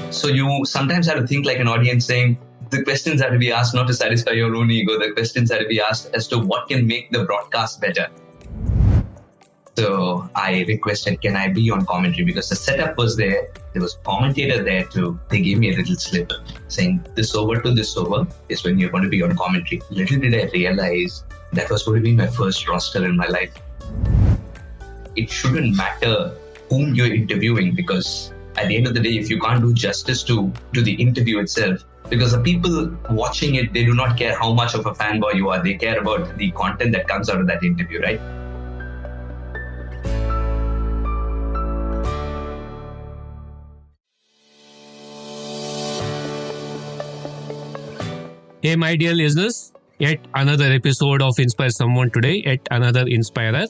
So you sometimes have to think like an audience, saying the questions have to be asked not to satisfy your own ego. The questions have to be asked as to what can make the broadcast better. So I requested, can I be on commentary? Because the setup was there. There was a commentator there too. They gave me a little slip saying this over to this over is when you're going to be on commentary. Little did I realize that was going to be my first roster in my life. It shouldn't matter whom you're interviewing, because at the end of the day, if you can't do justice to the interview itself, because the people watching it, they do not care how much of a fanboy you are. They care about the content that comes out of that interview, right? Hey, my dear listeners, yet another episode of Inspire Someone today, yet another inspirer.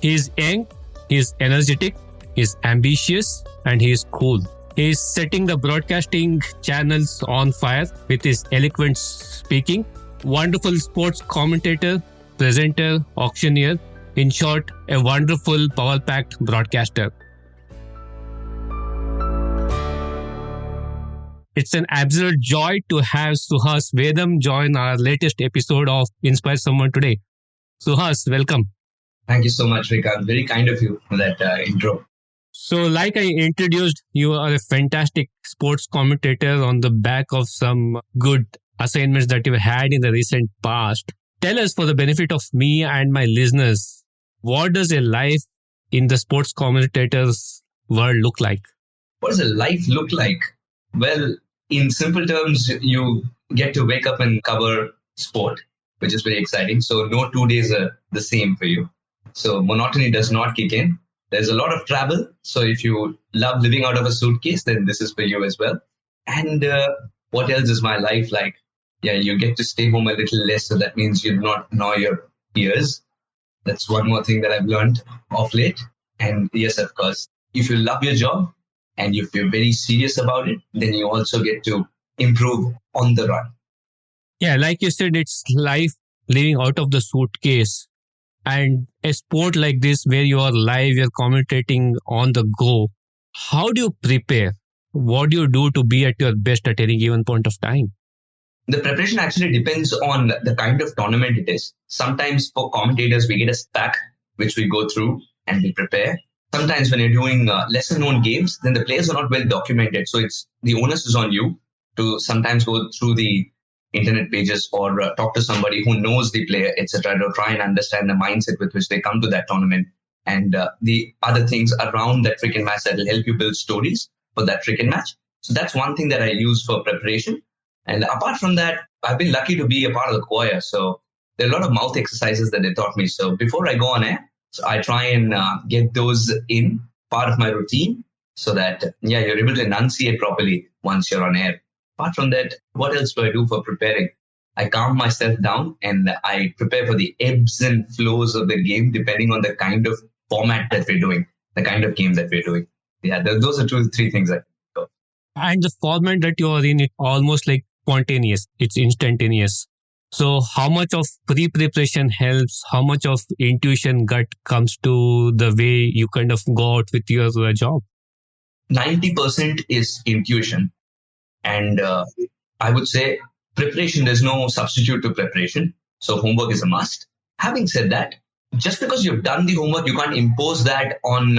He is young, he is energetic, he is ambitious, and he is cool. He is setting the broadcasting channels on fire with his eloquent speaking. Wonderful sports commentator, presenter, auctioneer. In short, a wonderful, power-packed broadcaster. It's an absolute joy to have Suhaas Vedham join our latest episode of Inspire Someone today. Suhaas, welcome. Thank you so much, Rikant. Very kind of you for that intro. So like I introduced, you are a fantastic sports commentator on the back of some good assignments that you've had in the recent past. Tell us, for the benefit of me and my listeners, what does a life in the sports commentator's world look like? What does a life look like? Well, in simple terms, you get to wake up and cover sport, which is very exciting. So no 2 days are the same for you. So monotony does not kick in. There's a lot of travel. So if you love living out of a suitcase, then this is for you as well. And what else is my life like? Yeah, you get to stay home a little less. So that means you do not gnaw your ears. That's one more thing that I've learned of late. And yes, of course, if you love your job, and if you're very serious about it, then you also get to improve on the run. Yeah, like you said, it's life living out of the suitcase. And a sport like this where you are live, you're commentating on the go. How do you prepare? What do you do to be at your best at any given point of time? The preparation actually depends on the kind of tournament it is. Sometimes for commentators, we get a stack which we go through and we prepare. Sometimes when you're doing lesser known games, then the players are not well documented. So it's the onus is on you to sometimes go through the internet pages or talk to somebody who knows the player, etc., to try and understand the mindset with which they come to that tournament and the other things around that freaking match that will help you build stories for that freaking match. So that's one thing that I use for preparation. And apart from that, I've been lucky to be a part of the choir. So there are a lot of mouth exercises that they taught me. So before I go on air, so I try and get those in part of my routine so that, you're able to enunciate properly once you're on air. Apart from that, what else do I do for preparing? I calm myself down and I prepare for the ebbs and flows of the game depending on the kind of format that we're doing, the kind of game that we're doing. Yeah, those are 2 to 3 things I do. And the format that you are in, it's almost like spontaneous. It's instantaneous. So how much of pre-preparation helps? How much of intuition gut comes to the way you kind of go out with your job? 90% is intuition. And I would say preparation, there's no substitute to preparation. So homework is a must. Having said that, just because you've done the homework, you can't impose that on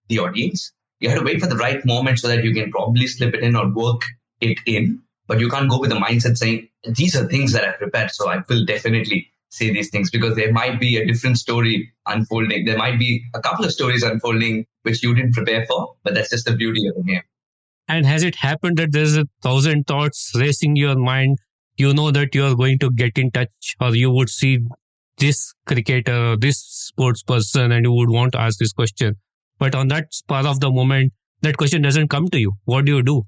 the audience. You have to wait for the right moment so that you can probably slip it in or work it in. But you can't go with the mindset saying, these are things that I prepared, so I will definitely say these things, because there might be a different story unfolding. There might be a couple of stories unfolding which you didn't prepare for, but that's just the beauty of the game. And has it happened that there's 1,000 thoughts racing your mind? You know that you are going to get in touch, or you would see this cricketer or this sports person and you would want to ask this question. But on that spur of the moment, that question doesn't come to you. What do you do?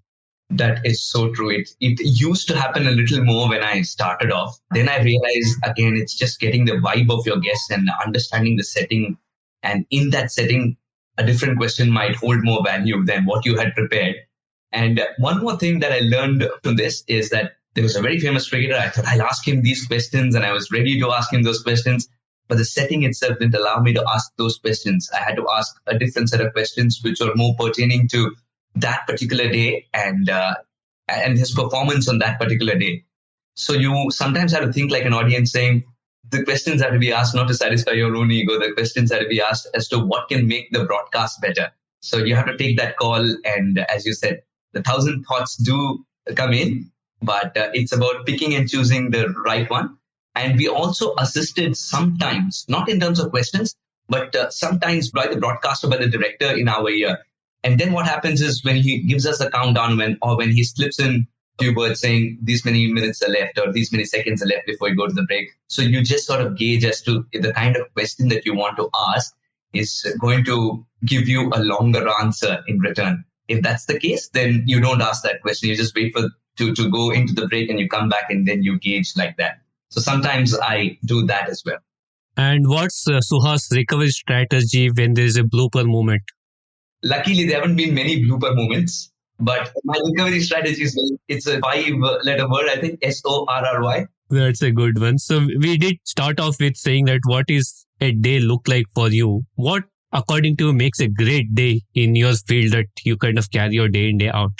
That is so true. It used to happen a little more when I started off. Then I realized, again, it's just getting the vibe of your guest and understanding the setting. And in that setting, a different question might hold more value than what you had prepared. And one more thing that I learned from this is that there was a very famous cricketer. I thought I'll ask him these questions and I was ready to ask him those questions. But the setting itself didn't allow me to ask those questions. I had to ask a different set of questions which were more pertaining to that particular day and his performance on that particular day. So you sometimes have to think like an audience, saying the questions have to be asked not to satisfy your own ego. The questions have to be asked as to what can make the broadcast better. So you have to take that call. And as you said, the 1,000 thoughts do come in, but it's about picking and choosing the right one. And we also assisted sometimes, not in terms of questions, but sometimes by the broadcaster, by the director in our ear. And then what happens is when he gives us a countdown when he slips in a few words saying these many minutes are left or these many seconds are left before you go to the break. So you just sort of gauge as to if the kind of question that you want to ask is going to give you a longer answer in return. If that's the case, then you don't ask that question. You just wait to go into the break and you come back and then you gauge like that. So sometimes I do that as well. And what's Suha's recovery strategy when there is a blooper moment? Luckily, there haven't been many blooper moments, but my recovery strategy is, it's a 5-letter word, I think, SORRY. That's a good one. So we did start off with saying that what is a day look like for you? What, according to you, makes a great day in your field that you kind of carry your day in, day out?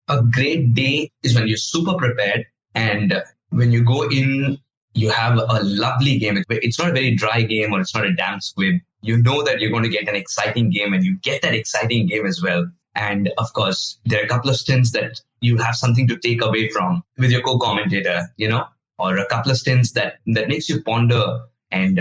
A great day is when you're super prepared, and when you go in, you have a lovely game. It's not a very dry game or it's not a damp squib. You know that you're going to get an exciting game and you get that exciting game as well. And of course, there are a couple of stints that you have something to take away from with your co-commentator, or a couple of stints that makes you ponder and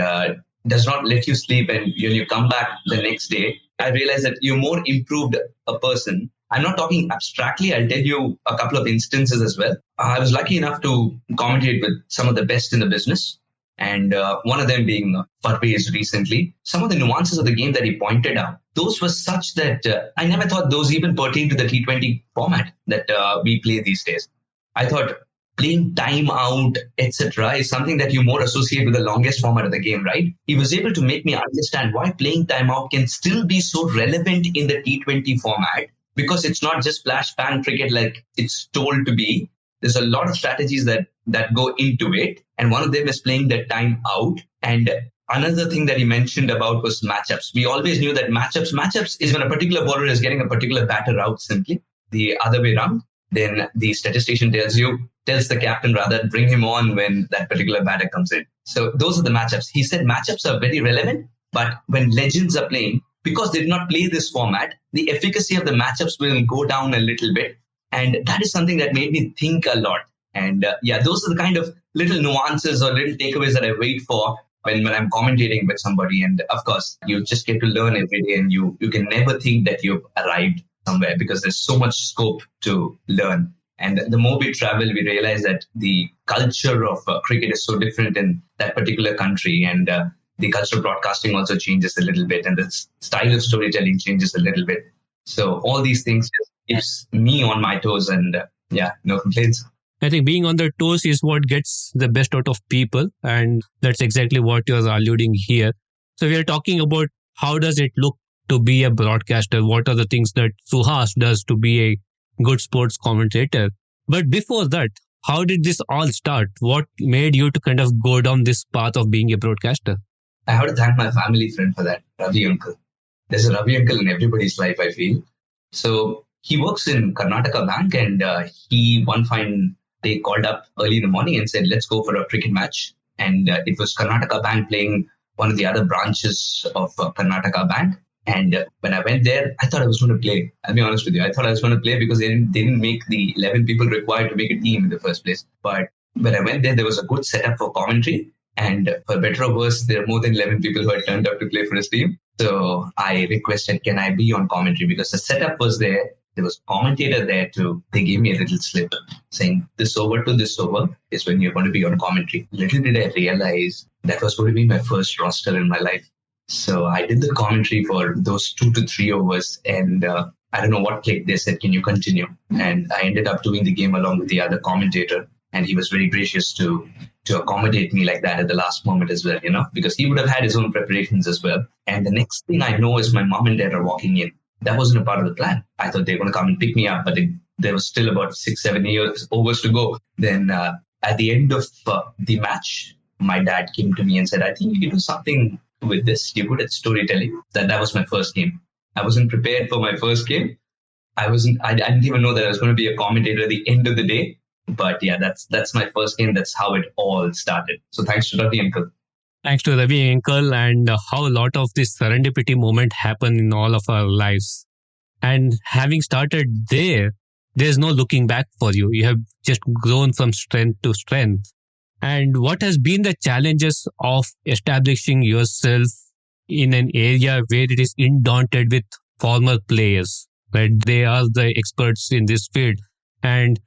does not let you sleep. And when you come back the next day, I realize that you're more improved a person. I'm not talking abstractly. I'll tell you a couple of instances as well. I was lucky enough to commentate with some of the best in the business. And one of them being Parvez recently. Some of the nuances of the game that he pointed out, those were such that I never thought those even pertain to the T20 format that we play these days. I thought playing time out, etc. is something that you more associate with the longest format of the game, right? He was able to make me understand why playing time out can still be so relevant in the T20 format, because it's not just flash pan cricket like it's told to be. There's a lot of strategies that go into it. And one of them is playing the time out. And another thing that he mentioned about was matchups. We always knew that matchups is when a particular bowler is getting a particular batter out simply. The other way around, then the statistician tells the captain rather, bring him on when that particular batter comes in. So those are the matchups. He said matchups are very relevant, but when legends are playing, because they did not play this format, the efficacy of the matchups will go down a little bit. And that is something that made me think a lot. And those are the kind of little nuances or little takeaways that I wait for when I'm commentating with somebody. And of course, you just get to learn every day, and you can never think that you've arrived somewhere because there's so much scope to learn. And the more we travel, we realize that the culture of cricket is so different in that particular country. And the culture of broadcasting also changes a little bit, and the style of storytelling changes a little bit. So all these things just keeps me on my toes, and no complaints. I think being on their toes is what gets the best out of people. And that's exactly what you're alluding here. So we are talking about how does it look to be a broadcaster? What are the things that Suhas does to be a good sports commentator? But before that, how did this all start? What made you to kind of go down this path of being a broadcaster? I have to thank my family friend for that, Ravi uncle. There's a Ravi uncle in everybody's life, I feel. So he works in Karnataka Bank, and he one fine day called up early in the morning and said, let's go for a cricket match. And it was Karnataka Bank playing one of the other branches of Karnataka Bank. And when I went there, I thought I was going to play. I'll be honest with you. I thought I was going to play because they didn't make the 11 people required to make a team in the first place. But when I went there was a good setup for commentary. And for better or worse, there are more than 11 people who had turned up to play for his team. So I requested, can I be on commentary? Because the setup was there. There was a commentator there too. They gave me a little slip saying this over to this over is when you're going to be on commentary. Little did I realize that was going to be my first roster in my life. So I did the commentary for those 2 to 3 overs, and I don't know what click. They said, can you continue? And I ended up doing the game along with the other commentator. And he was very gracious to accommodate me like that at the last moment as well, because he would have had his own preparations as well. And the next thing I know is my mom and dad are walking in. That wasn't a part of the plan. I thought they were going to come and pick me up, but there was still about 6-7 overs to go. Then at the end of the match, my dad came to me and said, I think you can do something with this. You're good at storytelling. That was my first game. I wasn't prepared for my first game, I didn't even know that I was going to be a commentator at the end of the day. But yeah, that's my first game. That's how it all started. So thanks to Ravi, uncle. Thanks to Ravi Uncle, and how a lot of this serendipity moment happen in all of our lives. And having started there, there's no looking back for you. You have just grown from strength to strength. And what has been the challenges of establishing yourself in an area where it is undaunted with former players, right? They are the experts in this field. And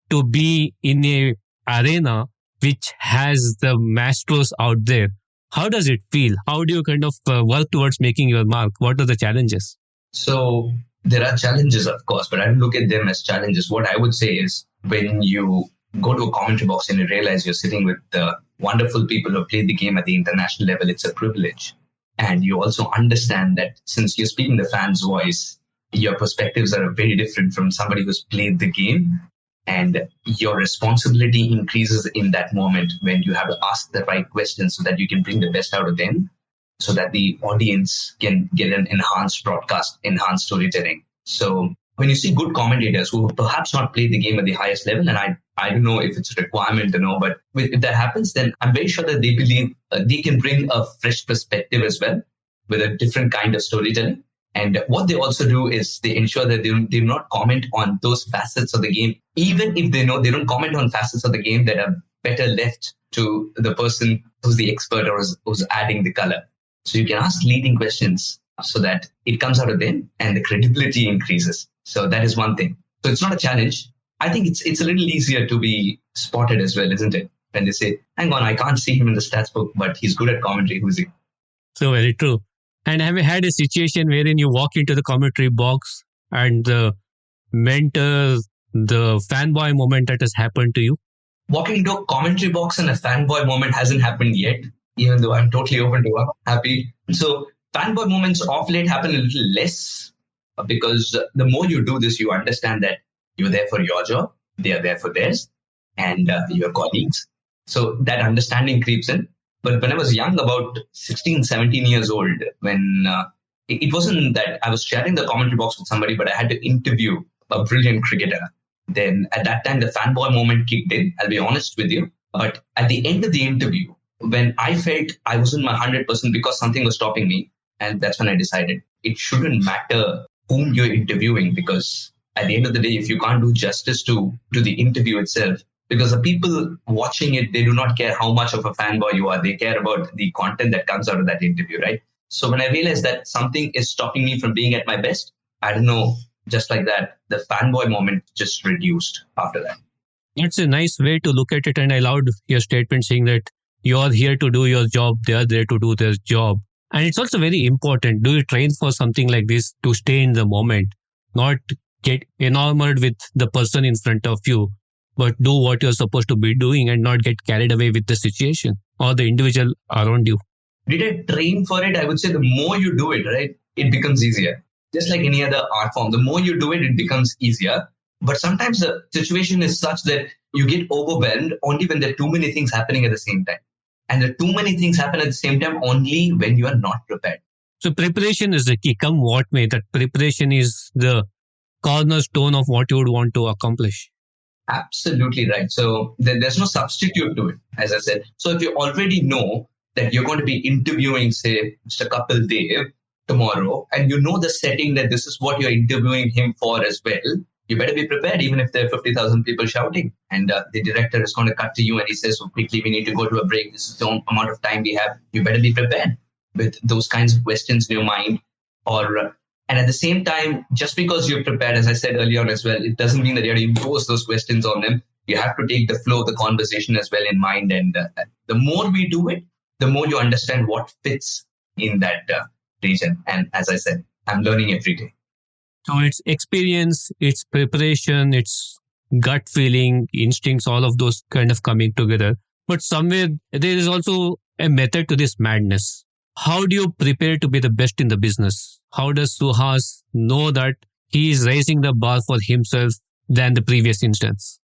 to be in a arena which has the masters out there, how does it feel? How do you kind of work towards making your mark? What are the challenges? So there are challenges, of course, but I don't look at them as challenges. What I would say is when you go to a commentary box and you realize you're sitting with the wonderful people who played the game at the international level, it's a privilege. And you also understand that since you're speaking the fan's voice, your perspectives are very different from somebody who's played the game. And your responsibility increases in that moment when you have to ask the right questions so that you can bring the best out of them, so that the audience can get an enhanced broadcast, enhanced storytelling. So when you see good commentators who perhaps not played the game at the highest level, and I don't know if it's a requirement to know, but if that happens, then I'm very sure that they believe they can bring a fresh perspective as well with a different kind of storytelling. And what they also do is they ensure that they do not comment on those facets of the game, even if they know they don't comment on facets of the game that are better left to the person who's the expert or who's adding the color. So you can ask leading questions so that it comes out of them and the credibility increases. So that is one thing. So it's not a challenge. I think it's a little easier to be spotted as well, isn't it? When they say, hang on, I can't see him in the stats book, but he's good at commentary. Who's he? So very true. And have you had a situation wherein you walk into the commentary box and the mentor, the fanboy moment that has happened to you? Walking into a commentary box and a fanboy moment hasn't happened yet, even though I'm totally open to it. Happy. So fanboy moments off late happen a little less because the more you do this, you understand that you're there for your job, they are there for theirs, and your colleagues. So that understanding creeps in. But when I was young, about 16, 17 years old, when it wasn't that I was sharing the commentary box with somebody, but I had to interview a brilliant cricketer. Then at that time, the fanboy moment kicked in, I'll be honest with you. But at the end of the interview, when I felt I wasn't my 100% because something was stopping me, and that's when I decided it shouldn't matter whom you're interviewing, because at the end of the day, if you can't do justice to the interview itself, because the people watching it, they do not care how much of a fanboy you are. They care about the content that comes out of that interview, right? So when I realized that something is stopping me from being at my best, I don't know, just like that, the fanboy moment just reduced after that. It's a nice way to look at it. And I loved your statement saying that you're here to do your job. They are there to do their job. And it's also very important. Do you train for something like this to stay in the moment, not get enamored with the person in front of you, but do what you're supposed to be doing and not get carried away with the situation or the individual around you? Did I train for it? I would say the more you do it, right, it becomes easier. Just like any other art form, the more you do it, it becomes easier. But sometimes the situation is such that you get overwhelmed only when there are too many things happening at the same time. And the too many things happen at the same time only when you are not prepared. So preparation is the key. Come what may, that preparation is the cornerstone of what you would want to accomplish. Absolutely right. So there's no substitute to it, as I said. So if you already know that you're going to be interviewing, say, Mr. Kapil Dev tomorrow, and you know the setting that this is what you're interviewing him for as well, you better be prepared, even if there are 50,000 people shouting. And the director is going to cut to you and he says, oh, quickly, we need to go to a break. This is the amount of time we have. You better be prepared with those kinds of questions in your mind. And at the same time, just because you're prepared, as I said earlier on as well, it doesn't mean that you have to impose those questions on them. You have to take the flow of the conversation as well in mind. And the more we do it, the more you understand what fits in that region. And as I said, I'm learning every day. So it's experience, it's preparation, it's gut feeling, instincts, all of those kind of coming together. But somewhere there is also a method to this madness. How do you prepare to be the best in the business? How does Suhaas know that he is raising the bar for himself than the previous instance?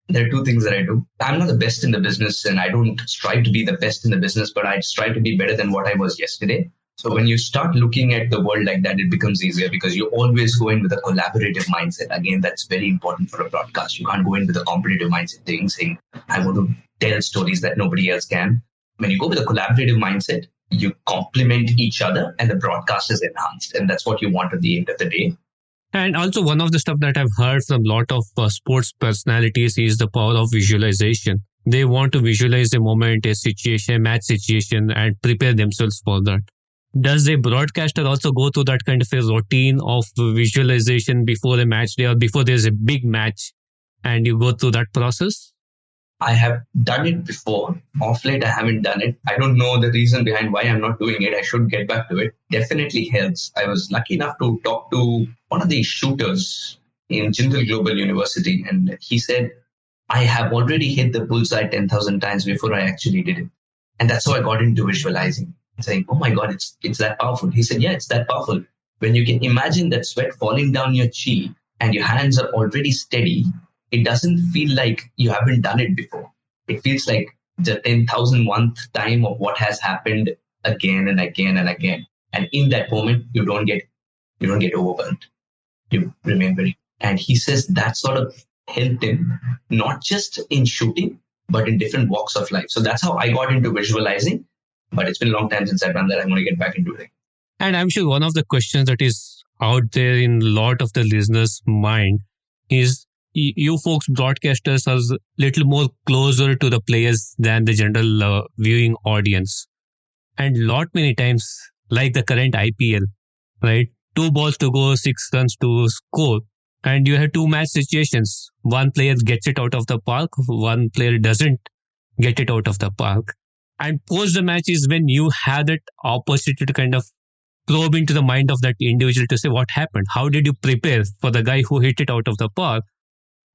There are two things that I do. I'm not the best in the business and I don't strive to be the best in the business, but I strive to be better than what I was yesterday. So when you start looking at the world like that, it becomes easier because you always go in with a collaborative mindset. Again, that's very important for a broadcast. You can't go in with a competitive mindset saying, I want to tell stories that nobody else can. When you go with a collaborative mindset, you complement each other and the broadcast is enhanced. And that's what you want at the end of the day. And also one of the stuff that I've heard from a lot of sports personalities is the power of visualization. They want to visualize a moment, a situation, a match situation, and prepare themselves for that. Does a broadcaster also go through that kind of a routine of visualization before a match day or before there's a big match and you go through that process? I have done it before. Off late, I haven't done it. I don't know the reason behind why I'm not doing it. I should get back to it. Definitely helps. I was lucky enough to talk to one of the shooters in Jindal Global University, and he said, I have already hit the bullseye 10,000 times before I actually did it. And that's how I got into visualizing, saying, oh my God, it's that powerful. He said, yeah, it's that powerful. When you can imagine that sweat falling down your cheek and your hands are already steady, it doesn't feel like you haven't done it before. It feels like the 10,001th time of what has happened again and again and again. And in that moment, you don't get overwhelmed. You remember it. And he says that sort of helped him, not just in shooting, but in different walks of life. So that's how I got into visualizing. But it's been a long time since I've done that. I'm going to get back into it. And I'm sure one of the questions that is out there in a lot of the listeners' mind is, you folks broadcasters are a little more closer to the players than the general viewing audience. And lot many times, like the current IPL, right? 2 balls to go, 6 runs to score. And you have 2 match situations. One player gets it out of the park. One player doesn't get it out of the park. And post the match is when you have that opportunity to kind of probe into the mind of that individual to say what happened. How did you prepare for the guy who hit it out of the park?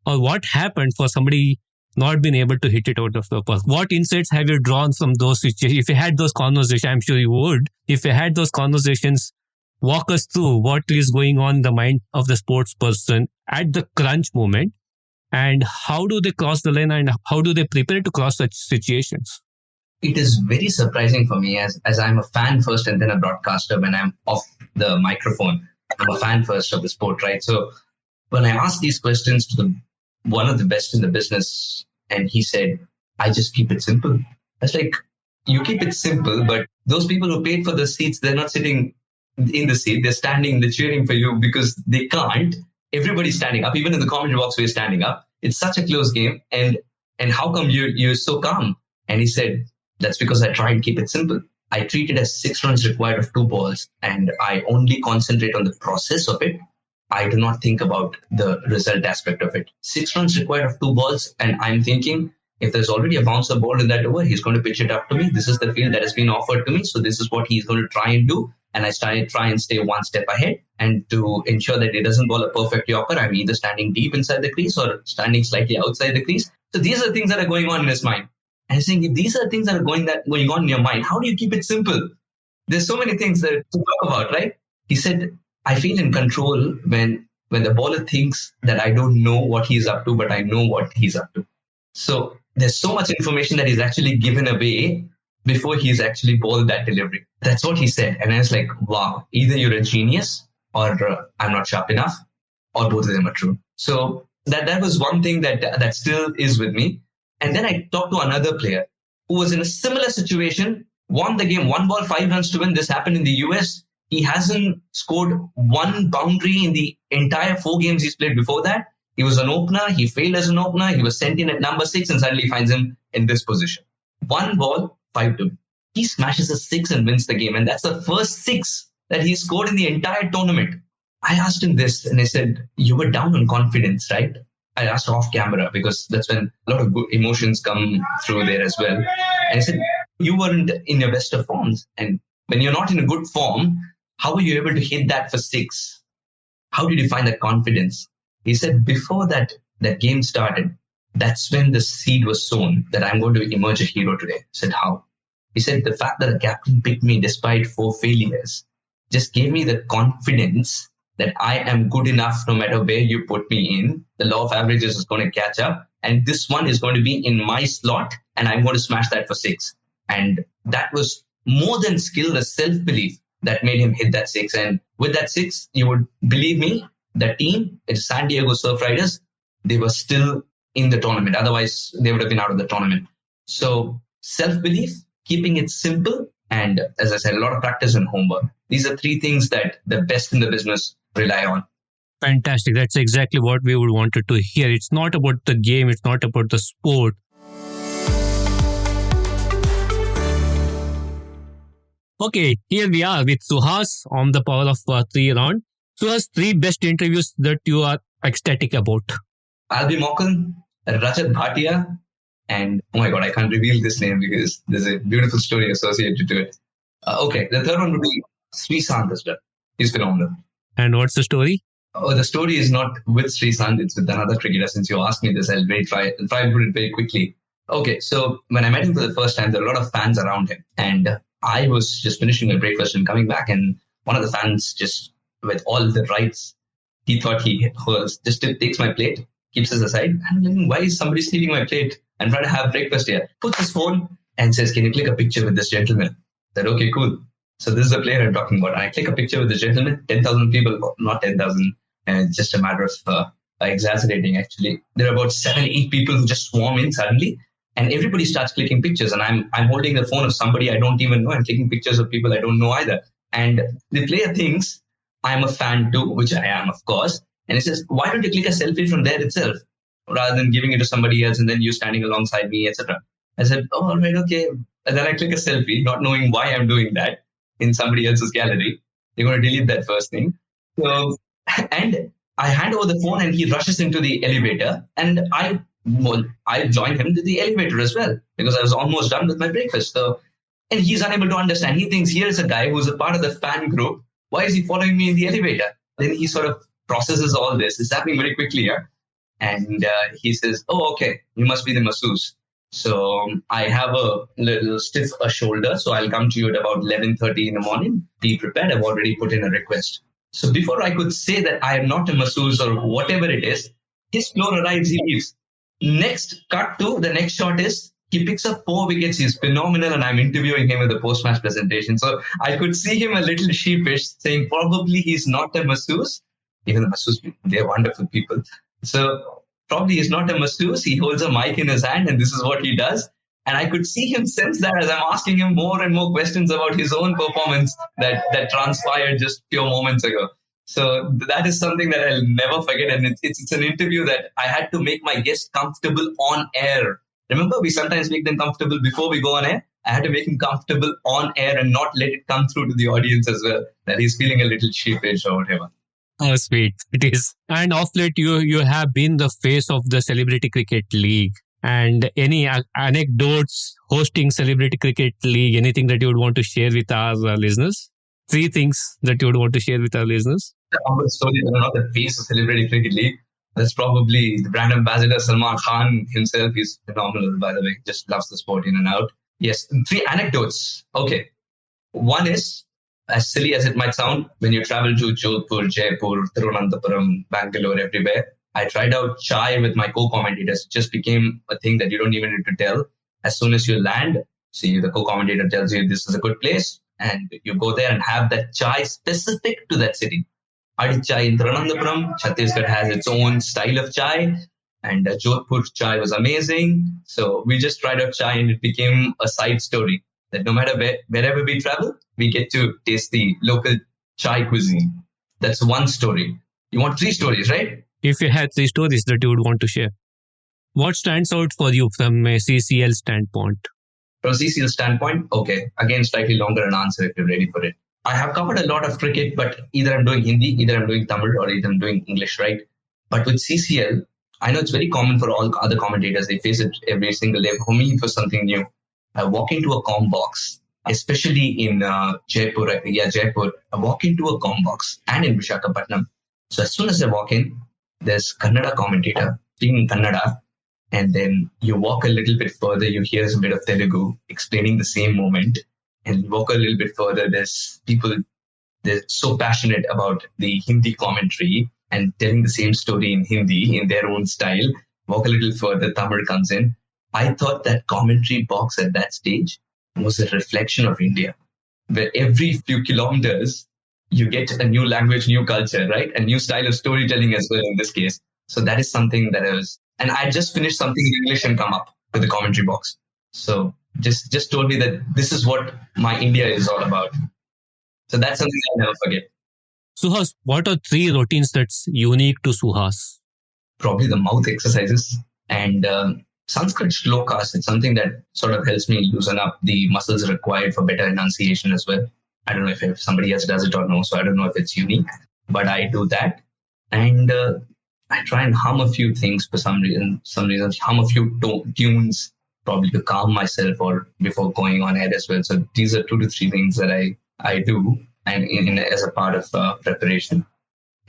Or what happened for somebody not being able to hit it out of the park? What insights have you drawn from those situations? If you had those conversations, I'm sure you would. If you had those conversations, walk us through what is going on in the mind of the sports person at the crunch moment, and how do they cross the line and how do they prepare to cross such situations? It is very surprising for me as I'm a fan first and then a broadcaster. When I'm off the microphone, I'm a fan first of the sport, right? So when I asked these questions to one of the best in the business, and he said, I just keep it simple. I was like, you keep it simple, but those people who paid for the seats, they're not sitting in the seat. They're standing, they're cheering for you because they can't. Everybody's standing up. Even in the commentary box, we're standing up. It's such a close game. And how come you're so calm? And he said, that's because I try and keep it simple. I treat it as 6 runs required of 2 balls, and I only concentrate on the process of it. I do not think about the result aspect of it. 6 runs required of 2 balls, and I'm thinking, if there's already a bouncer ball in that over, he's going to pitch it up to me. This is the field that has been offered to me, so this is what he's going to try and do. And I try and stay one step ahead. And to ensure that he doesn't bowl a perfect yorker, I'm either standing deep inside the crease or standing slightly outside the crease. So these are things that are going on in his mind. And he's saying, if these are things that are going on in your mind, how do you keep it simple? There's so many things to talk about, right? He said, I feel in control when the bowler thinks that I don't know what he's up to, but I know what he's up to. So there's so much information that he's actually given away before he's actually bowled that delivery. That's what he said. And I was like, wow, either you're a genius or I'm not sharp enough, or both of them are true. So that was one thing that still is with me. And then I talked to another player who was in a similar situation, won the game, 1 ball, 5 runs to win. This happened in the US. He hasn't scored 1 boundary in the entire 4 games he's played before that. He was an opener. He failed as an opener. He was sent in at number 6 and suddenly finds him in this position. 1 ball, 5 to win. He smashes a 6 and wins the game. And that's the first 6 that he scored in the entire tournament. I asked him this and I said, you were down on confidence, right? I asked off camera because that's when a lot of good emotions come through there as well. And I said, you weren't in your best of forms. And when you're not in a good form, how were you able to hit that for 6? How did you find that confidence? He said, before that game started, that's when the seed was sown that I'm going to emerge a hero today. I said, how? He said, the fact that the captain picked me despite 4 failures just gave me the confidence that I am good enough no matter where you put me in. The law of averages is going to catch up. And this one is going to be in my slot and I'm going to smash that for 6. And that was more than skill, the self-belief that made him hit that six. And with that six, you would believe me, that team, it's San Diego Surf Riders, they were still in the tournament. Otherwise, they would have been out of the tournament. So self-belief, keeping it simple, and as I said, a lot of practice and homework. These are three things that the best in the business rely on. Fantastic. That's exactly what we would wanted to hear. It's not about the game. It's not about the sport. Okay, here we are with Suhaas on the Power of Three round. Suhaas, three best interviews that you are ecstatic about. Albi Mokan, Rajat Bhatia, and oh my God, I can't reveal this name because there's a beautiful story associated to it. Okay, the third one would be Srishant as well. He's phenomenal. And what's the story? Oh, the story is not with Srishant, it's with another cricketer. Since you asked me this, I'll try and put it very quickly. Okay, so when I met him for the first time, there were a lot of fans around him. And I was just finishing my breakfast and coming back, and one of the fans, just with all the rights, he thought he was just takes my plate, keeps it aside. And I'm thinking, why is somebody stealing my plate? I'm trying to have breakfast here. Puts his phone and says, can you click a picture with this gentleman? I said, okay, cool. So this is the player I'm talking about. And I click a picture with this gentleman, 10,000 people, not 10,000, and just a matter of exaggerating actually. There are about 7-8 people who just swarm in suddenly. And everybody starts clicking pictures, and I'm holding the phone of somebody I don't even know. I'm taking pictures of people I don't know either. And the player thinks I'm a fan too, which I am, of course. And he says, why don't you click a selfie from there itself, rather than giving it to somebody else and then you standing alongside me, etc. I said, oh, all right, okay. And then I click a selfie, not knowing why I'm doing that in somebody else's gallery. They're going to delete that first thing. So, and I hand over the phone and he rushes into the elevator, and I joined him to the elevator as well because I was almost done with my breakfast. So, and he's unable to understand. He thinks here's a guy who's a part of the fan group. Why is he following me in the elevator? Then he sort of processes all this. It's happening very quickly here. And he says, oh, okay, you must be the masseuse. So I have a little stiff shoulder. So I'll come to you at about 11:30 in the morning. Be prepared. I've already put in a request. So before I could say that I am not a masseuse or whatever it is, his floor arrives, he leaves. Next cut to the next shot is he picks up 4 wickets. He's phenomenal, and I'm interviewing him with the post-match presentation. So I could see him a little sheepish, saying probably he's not a masseuse. Even the masseuse, they're wonderful people. So probably he's not a masseuse. He holds a mic in his hand, and this is what he does. And I could see him sense that as I'm asking him more and more questions about his own performance that transpired just few moments ago. So that is something that I'll never forget. And it's an interview that I had to make my guest comfortable on air. Remember, we sometimes make them comfortable before we go on air. I had to make him comfortable on air and not let it come through to the audience as well, that he's feeling a little sheepish or whatever. Oh, sweet. It is. And of late, you have been the face of the Celebrity Cricket League. And any anecdotes hosting Celebrity Cricket League, anything that you would want to share with our listeners? 3 things that you would want to share with our listeners? The humble story that I'm not the face of Celebrity Cricket League. That's probably the brand ambassador, Salman Khan himself. He's phenomenal, by the way. Just loves the sport in and out. Yes, 3 anecdotes. Okay. One is, as silly as it might sound, when you travel to Jodhpur, Jaipur, Thiruvananthapuram, Bangalore, everywhere, I tried out chai with my co-commentators. It just became a thing that you don't even need to tell. As soon as you land, see, the co-commentator tells you this is a good place, and you go there and have that chai specific to that city. I did chai in Thiruvananthapuram. Chhattisgarh has its own style of chai, and Jodhpur chai was amazing. So we just tried out chai, and it became a side story that no matter wherever we travel, we get to taste the local chai cuisine. That's one story. You want 3 stories, right? If you had 3 stories that you would want to share, what stands out for you from a CCL standpoint? From a CCL standpoint, okay, again, slightly longer an answer if you're ready for it. I have covered a lot of cricket, but either I'm doing Hindi, either I'm doing Tamil, or either I'm doing English, right? But with CCL, I know it's very common for all other commentators. They face it every single day. For me, it was something new. I walk into a comm box, especially in Jaipur. I walk into a comm box and in Visakhapatnam. So as soon as I walk in, there's Kannada commentator speaking Kannada, and then you walk a little bit further, you hear a bit of Telugu explaining the same moment, and you walk a little bit further, there's people, they're so passionate about the Hindi commentary and telling the same story in Hindi in their own style. Walk a little further, Tamil comes in. I thought that commentary box at that stage was a reflection of India. where every few kilometers you get a new language, new culture, right? A new style of storytelling as well in this case. So that is something that and I just finished something in English and come up with the commentary box. So just told me that this is what my India is all about. So that's something I'll never forget. Suhas, what are 3 routines that's unique to Suhas? Probably the mouth exercises and Sanskrit shlokas. It's something that sort of helps me loosen up the muscles required for better enunciation as well. I don't know if somebody else does it or no, so I don't know if it's unique, but I do that. And I try and hum a few things for some reason, hum a few tunes, probably to calm myself or before going on air as well. So these are 2 to 3 things that I do and as a part of preparation.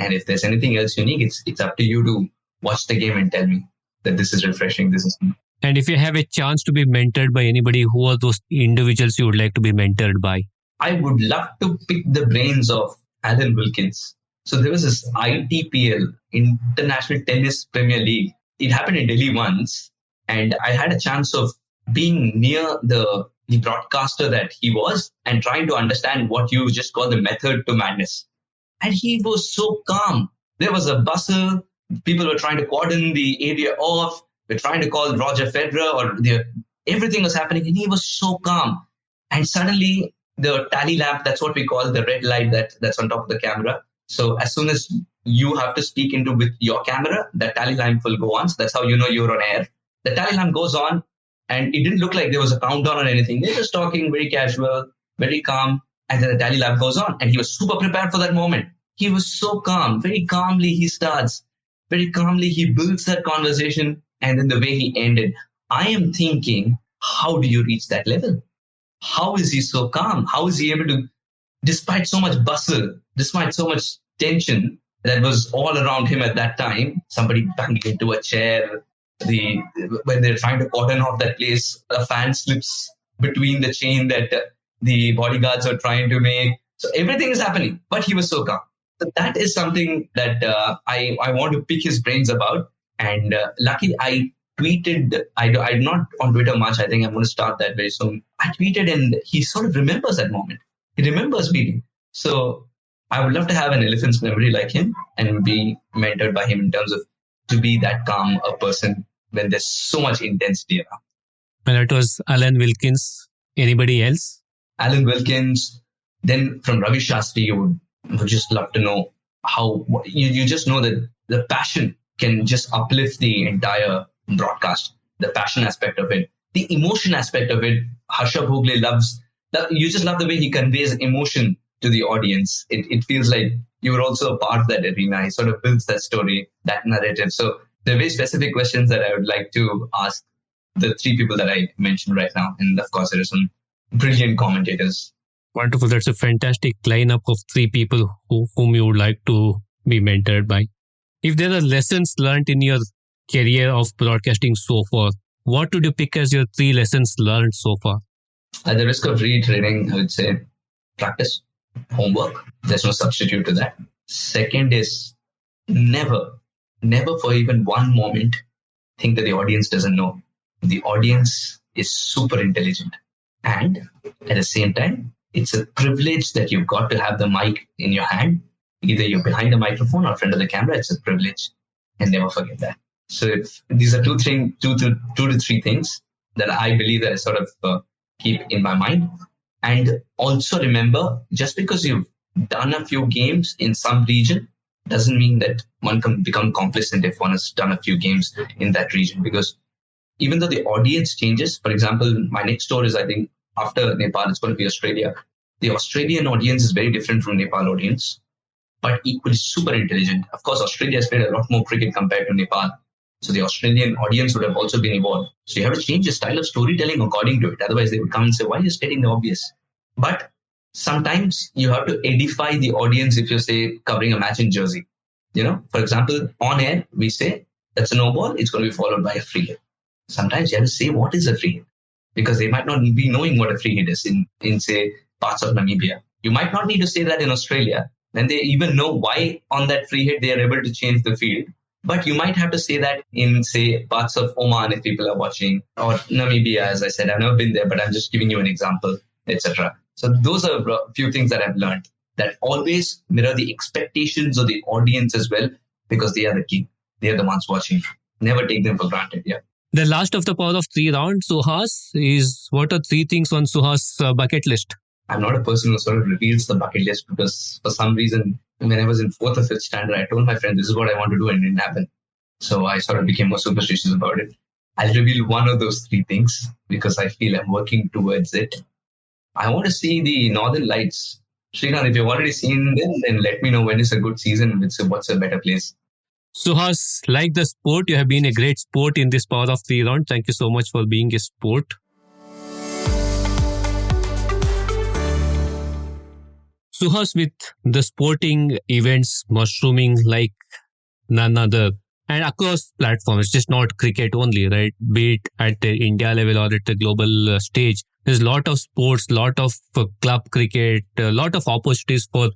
And if there's anything else unique, it's up to you to watch the game and tell me that this is refreshing, this is... And if you have a chance to be mentored by anybody, who are those individuals you would like to be mentored by? I would love to pick the brains of Alan Wilkins. So there was this ITPL, International Tennis Premier League. It happened in Delhi once, and I had a chance of being near the broadcaster that he was and trying to understand what you just call the method to madness. And he was so calm. There was a bustle. People were trying to cordon the area off. We're trying to call Roger Federer everything was happening. And he was so calm. And suddenly the tally lamp, that's what we call the red light that's on top of the camera. So as soon as you have to speak into with your camera, the tally lamp will go on. So that's how you know you're on air. The tally lamp goes on and it didn't look like there was a countdown or anything. They're just talking very casual, very calm. And then the tally lamp goes on and he was super prepared for that moment. He was so calm. Very calmly he starts. Very calmly he builds that conversation. And then the way he ended, I am thinking, how do you reach that level? How is he so calm? How is he able to, despite so much bustle, despite so much tension that was all around him at that time, somebody banging into a chair, when they're trying to cordon off that place, a fan slips between the chain that the bodyguards are trying to make. So everything is happening, but he was so calm. So that is something that I want to pick his brains about. And luckily, I tweeted, I'm not on Twitter much. I think I'm going to start that very soon. I tweeted and he sort of remembers that moment. He remembers meeting. So I would love to have an elephant's memory like him and be mentored by him in terms of to be that calm a person when there's so much intensity around. And that was Alan Wilkins. Anybody else? Alan Wilkins. Then from Ravi Shastri, you would just love to know how you just know that the passion can just uplift the entire broadcast. The passion aspect of it, the emotion aspect of it. Harsha Bhogle loves that. You just love the way he conveys emotion to the audience. It feels like you were also a part of that arena. He sort of builds that story, that narrative. So there are very specific questions that I would like to ask the 3 people that I mentioned right now. And of course, there are some brilliant commentators. Wonderful. That's a fantastic lineup of 3 people whom you would like to be mentored by. If there are lessons learned in your career of broadcasting so far, what would you pick as your 3 lessons learned so far? At the risk of reiterating, I would say practice, homework. There's no substitute to that. Second is never for even one moment think that the audience doesn't know. The audience is super intelligent. And at the same time, it's a privilege that you've got to have the mic in your hand. Either you're behind the microphone or front of the camera. It's a privilege. And never forget that. So if these are two to three things that I believe that I sort of keep in my mind. And also remember, just because you've done a few games in some region doesn't mean that one can become complacent if one has done a few games in that region. Because even though the audience changes, for example, my next tour is, I think, after Nepal, it's going to be Australia. The Australian audience is very different from Nepal audience, but equally super intelligent. Of course, Australia has played a lot more cricket compared to Nepal. So the Australian audience would have also been evolved. So you have to change your style of storytelling according to it. Otherwise, they would come and say, why are you stating the obvious? But sometimes you have to edify the audience if you say covering a match in Jersey. You know, for example, on air, we say that's a no ball. It's going to be followed by a free hit. Sometimes you have to say what is a free hit, because they might not be knowing what a free hit is in say, parts of Namibia. You might not need to say that in Australia. Then they even know why on that free hit they are able to change the field. But you might have to say that in, say, parts of Oman if people are watching, or Namibia, as I said. I've never been there, but I'm just giving you an example, etc. So those are a few things that I've learned, that always mirror the expectations of the audience as well, because they are the king. They are the ones watching. Never take them for granted. Yeah. The last of the power of three rounds, Suhas, is what are three things on Suhas' bucket list? I'm not a person who sort of reveals the bucket list, because for some reason, when I was in 4th or 5th standard, I told my friend, this is what I want to do, and it didn't happen. So I sort of became more superstitious about it. I'll reveal one of those three things because I feel I'm working towards it. I want to see the Northern Lights. Srikant, if you've already seen them, then let me know when is a good season, what's a better place. Suhas, like the sport, you have been a great sport in this power of three round. Thank you so much for being a sport. Suhas, with the sporting events mushrooming like none other, and across platforms, just not cricket only, right? Be it at the India level or at the global stage, there's a lot of sports, lot of club cricket, a lot of opportunities for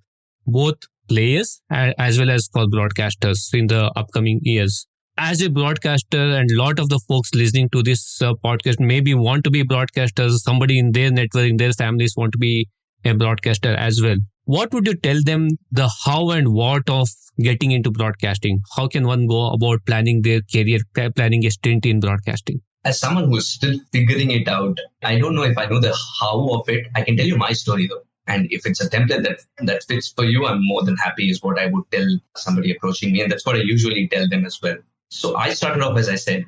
both players as well as for broadcasters in the upcoming years. As a broadcaster, and a lot of the folks listening to this podcast maybe want to be broadcasters, somebody in their network, in their families want to be a broadcaster as well. What would you tell them the how and what of getting into broadcasting? How can one go about planning their career, planning a stint in broadcasting? As someone who's still figuring it out, I don't know if I know the how of it. I can tell you my story though. And if it's a template that fits for you, I'm more than happy, is what I would tell somebody approaching me. And that's what I usually tell them as well. So I started off, as I said,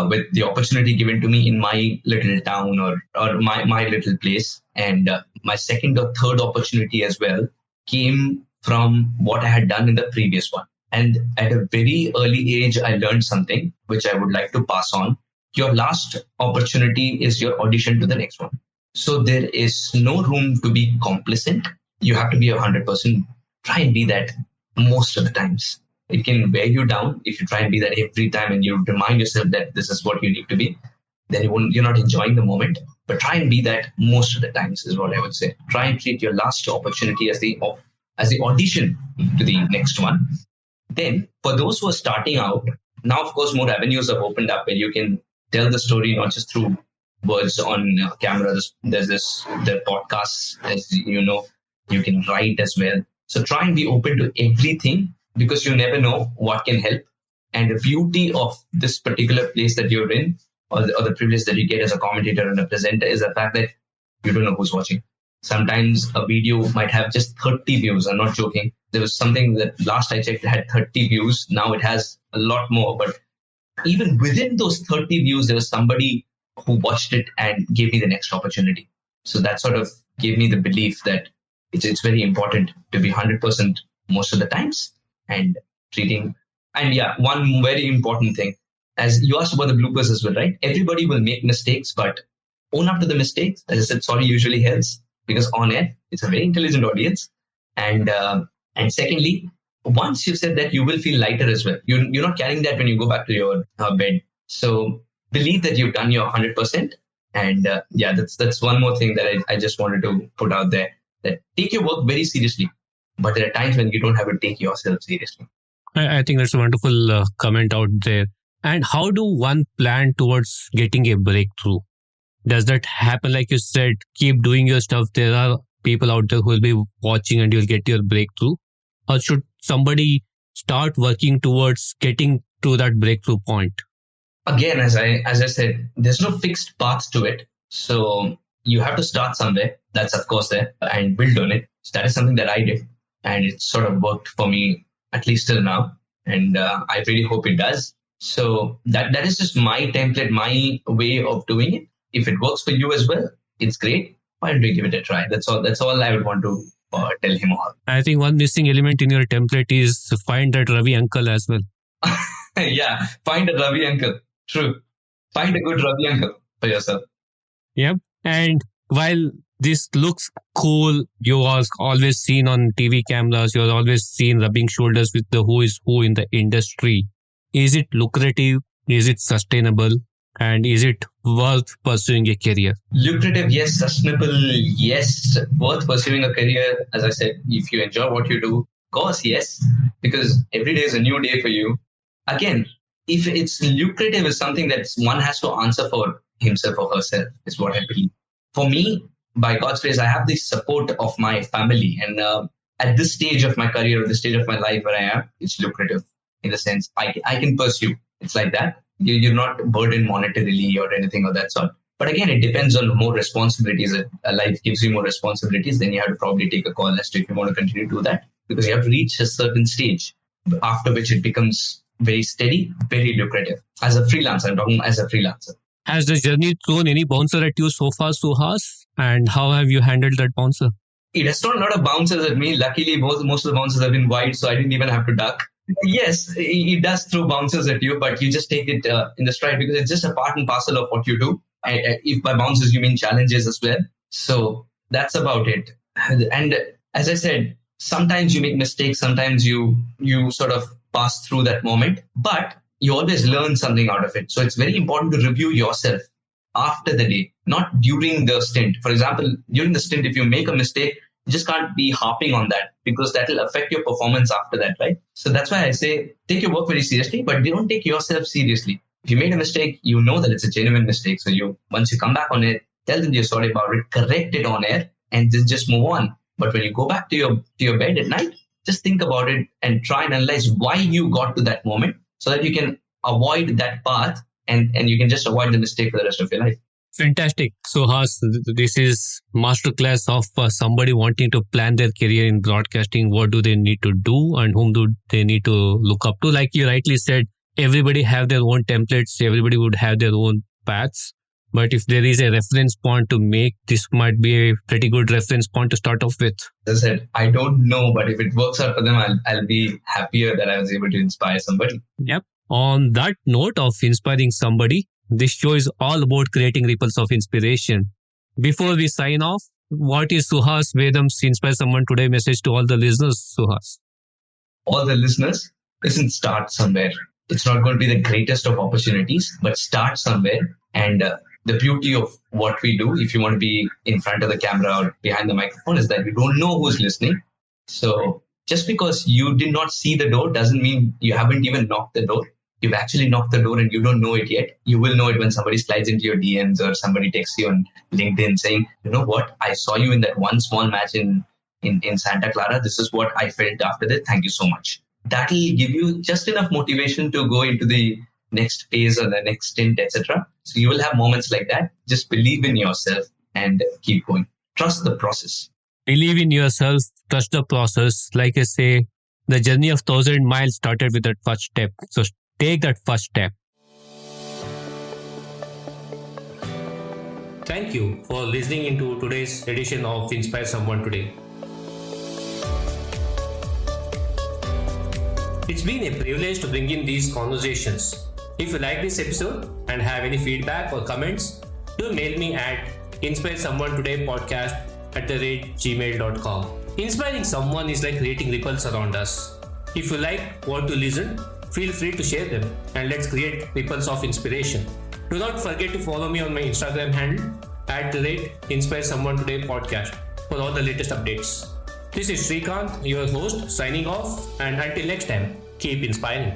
with the opportunity given to me in my little town or my little place. And my second or third opportunity as well came from what I had done in the previous one. And at a very early age, I learned something which I would like to pass on. Your last opportunity is your audition to the next one. So there is no room to be complacent. You have to be 100%. Try and be that most of the times. It can wear you down if you try and be that every time and you remind yourself that this is what you need to be. Then you're not enjoying the moment. But try and be that most of the times is what I would say. Try and treat your last opportunity as the audition to the next one. Then for those who are starting out, now of course more avenues have opened up where you can tell the story not just through words on camera. There's the podcasts, as you know, you can write as well. So try and be open to everything, because you never know what can help. And the beauty of this particular place that you're in, or the privilege that you get as a commentator and a presenter, is the fact that you don't know who's watching. Sometimes a video might have just 30 views. I'm not joking. There was something that last I checked had 30 views. Now it has a lot more. But even within those 30 views, there was somebody who watched it and gave me the next opportunity. So that sort of gave me the belief that it's very important to be 100% most of the times and treating. And yeah, one very important thing, as you asked about the bloopers as well, right? Everybody will make mistakes, but own up to the mistakes. As I said, sorry usually helps, because on air, it's a very intelligent audience. And secondly, once you've said that, you will feel lighter as well. You're not carrying that when you go back to your bed. So believe that you've done your 100%. And that's one more thing that I just wanted to put out there, that take your work very seriously. But there are times when you don't have to take yourself seriously. I think that's a wonderful comment out there. And how do one plan towards getting a breakthrough? Does that happen? Like you said, keep doing your stuff. There are people out there who will be watching and you'll get your breakthrough. Or should somebody start working towards getting to that breakthrough point? Again, as I said, there's no fixed path to it. So you have to start somewhere. That's of course there, and build on it. So that is something that I did. And it sort of worked for me, at least till now. And I really hope it does. So that is just my template, my way of doing it. If it works for you as well, it's great. Why don't we give it a try? That's all I would want to tell him all. I think one missing element in your template is find that Ravi uncle as well. Yeah, find a Ravi uncle. True. Find a good Ravi uncle for yourself. Yep. And while this looks cool, you are always seen on TV cameras, you're always seen rubbing shoulders with the who is who in the industry. Is it lucrative? Is it sustainable? And is it worth pursuing a career? Lucrative, yes. Sustainable, yes. Worth pursuing a career, as I said, if you enjoy what you do, of course, yes. Because every day is a new day for you. Again, if it's lucrative, is something that one has to answer for himself or herself, is what I believe. For me, by God's grace, I have the support of my family. And at this stage of my career, or this stage of my life where I am, it's lucrative in the sense I can pursue. It's like that. You're not burdened monetarily or anything of that sort. But again, it depends on more responsibilities. A life gives you more responsibilities, then you have to probably take a call as to if you want to continue to do that, because you have to reach a certain stage after which it becomes very steady, very lucrative. As a freelancer, I'm talking as a freelancer. Has the journey thrown any bouncer at you so far, Suhas? And how have you handled that bouncer? It has thrown a lot of bouncers at me. Luckily, most of the bouncers have been wide, so I didn't even have to duck. Yes, it does throw bouncers at you, but you just take it in the stride because it's just a part and parcel of what you do. If by bouncers you mean challenges as well. So that's about it. And as I said, sometimes you make mistakes, sometimes you sort of pass through that moment, but you always learn something out of it. So it's very important to review yourself after the day, not during the stint. For example, during the stint, if you make a mistake, you just can't be harping on that because that will affect your performance after that, right? So that's why I say take your work very seriously, but don't take yourself seriously. If you made a mistake, you know that it's a genuine mistake. So once you come back on it, tell them you're sorry about it, correct it on air, and then just move on. But when you go back to your bed at night, just think about it and try and analyze why you got to that moment so that you can avoid that path and you can just avoid the mistake for the rest of your life. Fantastic. So, this is masterclass of somebody wanting to plan their career in broadcasting. What do they need to do and whom do they need to look up to? Like you rightly said, everybody have their own templates. Everybody would have their own paths. But if there is a reference point to make, this might be a pretty good reference point to start off with. As I said, I don't know, but if it works out for them, I'll be happier that I was able to inspire somebody. Yep. On that note of inspiring somebody, this show is all about creating ripples of inspiration. Before we sign off, what is Suhaas Vedham's Inspire Someone Today message to all the listeners, Suhas? All the listeners, listen, start somewhere. It's not going to be the greatest of opportunities, but start somewhere. And the beauty of what we do, if you want to be in front of the camera or behind the microphone, is that you don't know who's listening. So just because you did not see the door doesn't mean you haven't even knocked the door. You've actually knocked the door and you don't know it yet. You will know it when somebody slides into your DMs or somebody texts you on LinkedIn saying, you know what, I saw you in that one small match in Santa Clara. This is what I felt after that. Thank you so much. That'll give you just enough motivation to go into the next phase or the next stint, etc. So you will have moments like that. Just believe in yourself and keep going. Trust the process. Believe in yourself, trust the process. Like I say, the journey of 1,000 miles started with that first step. So take that first step. Thank you for listening into today's edition of Inspire Someone Today. It's been a privilege to bring in these conversations. If you like this episode and have any feedback or comments, do mail me at inspiresomeonetodaypodcast@gmail.com. Inspiring someone is like creating ripples around us. If you like what to listen, feel free to share them and let's create ripples of inspiration. Do not forget to follow me on my Instagram handle @InspireSomeoneTodayPodcast for all the latest updates. This is Srikanth, your host, signing off, and until next time, keep inspiring.